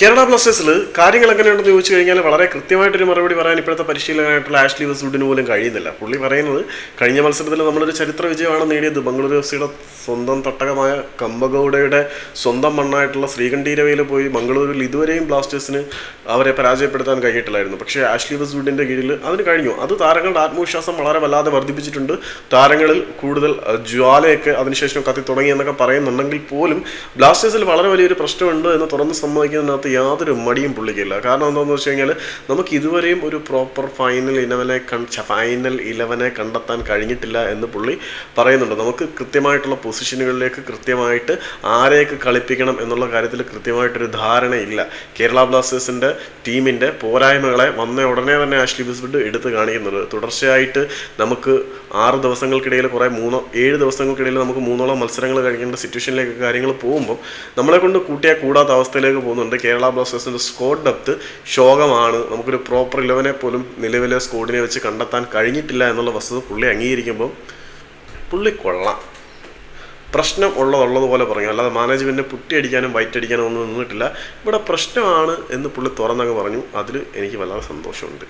കേരള ബ്ലാസ്റ്റേഴ്സിൽ കാര്യങ്ങൾ എങ്ങനെയുണ്ടെന്ന് ചോദിച്ചു കഴിഞ്ഞാൽ വളരെ കൃത്യമായിട്ടൊരു മറുപടി പറയാൻ ഇപ്പോഴത്തെ പരിശീലകനായിട്ടുള്ള ആഷ്ലി വെസ്റ്റ്വുഡിന് പോലും കഴിയുന്നില്ല. പുള്ളി പറയുന്നത് കഴിഞ്ഞ മത്സരത്തിൽ നമ്മളൊരു ചരിത്ര വിജയമാണ് നേടിയത്. ബംഗളൂരു എഫ്.സിയുടെ സ്വന്തം തട്ടകമായ കമ്പഗൌഡയുടെ സ്വന്തം മണ്ണായിട്ടുള്ള ശ്രീകണ്ഠീരവയിൽ പോയി ബംഗളൂരുവിൽ ഇതുവരെയും ബ്ലാസ്റ്റേഴ്സിന് അവരെ പരാജയപ്പെടുത്താൻ കഴിഞ്ഞിട്ടില്ലായിരുന്നു. പക്ഷേ ആഷ്ലി വെസ്റ്റ്വുഡിൻ്റെ കീഴിൽ അതിന് കഴിഞ്ഞു. അത് താരങ്ങളുടെ ആത്മവിശ്വാസം വളരെ വല്ലാതെ വർദ്ധിപ്പിച്ചിട്ടുണ്ട്. താരങ്ങളിൽ കൂടുതൽ ജ്വാലയൊക്കെ അതിനുശേഷം കത്തി തുടങ്ങി എന്നൊക്കെ പറയുന്നുണ്ടെങ്കിൽ പോലും ബ്ലാസ്റ്റേഴ്സിൽ വളരെ വലിയൊരു പ്രശ്നമുണ്ട് എന്ന് തുറന്ന് സമ്മതിക്കുന്നതിനകത്ത് യാതൊരു മടിയും പുള്ളിക്കില്ല. കാരണം എന്താണെന്ന് വെച്ച് കഴിഞ്ഞാൽ നമുക്ക് ഇതുവരെയും ഒരു പ്രോപ്പർ ഫൈനൽ ഇലവനെ കണ്ടെത്താൻ കഴിഞ്ഞിട്ടില്ല എന്ന് പുള്ളി പറയുന്നുണ്ട്. നമുക്ക് കൃത്യമായിട്ടുള്ള പൊസിഷനുകളിലേക്ക് കൃത്യമായിട്ട് ആരെയൊക്കെ കളിപ്പിക്കണം എന്നുള്ള കാര്യത്തിൽ കൃത്യമായിട്ടൊരു ധാരണയില്ല. കേരള ബ്ലാസ്റ്റേഴ്സിൻ്റെ ടീമിൻ്റെ പോരായ്മകളെ വന്ന ഉടനെ തന്നെ ആഷ്ലി വെസ്റ്റ്വുഡ് എടുത്ത് കാണിക്കുന്നുണ്ട്. തുടർച്ചയായിട്ട് നമുക്ക് 6 ദിവസങ്ങൾക്കിടയിൽ 7 ദിവസങ്ങൾക്കിടയിൽ നമുക്ക് 3ഓളം മത്സരങ്ങൾ കഴിക്കേണ്ട സിറ്റുവേഷനിലേക്ക് കാര്യങ്ങൾ പോകുമ്പോൾ നമ്മളെ കൊണ്ട് കൂട്ടിയാൽ കൂടാത്ത അവസ്ഥയിലേക്ക് പോകുന്നുണ്ട്. കേരള ബ്ലാസ്റ്റേഴ്സിൻ്റെ സ്ക്വാഡ് ഡെപ്ത് ശോകമാണ്. നമുക്കൊരു പ്രോപ്പർ 11 പോലും നിലവിലെ സ്ക്വാഡിനെ വെച്ച് കണ്ടെത്താൻ കഴിഞ്ഞിട്ടില്ല എന്നുള്ള വസ്തുത പുള്ളി അംഗീകരിക്കുമ്പോൾ പുള്ളി കൊള്ളാം. പ്രശ്നം ഉള്ളതുപോലെ പറഞ്ഞു, അല്ലാതെ മാനേജ്മെൻറ്റിനെ പുട്ടിയടിക്കാനും വൈറ്റടിക്കാനും ഒന്നും നിന്നിട്ടില്ല. ഇവിടെ പ്രശ്നമാണ് എന്ന് പുള്ളി തുറന്നങ്ങ് പറഞ്ഞു. അതിൽ എനിക്ക് വളരെ സന്തോഷമുണ്ട്.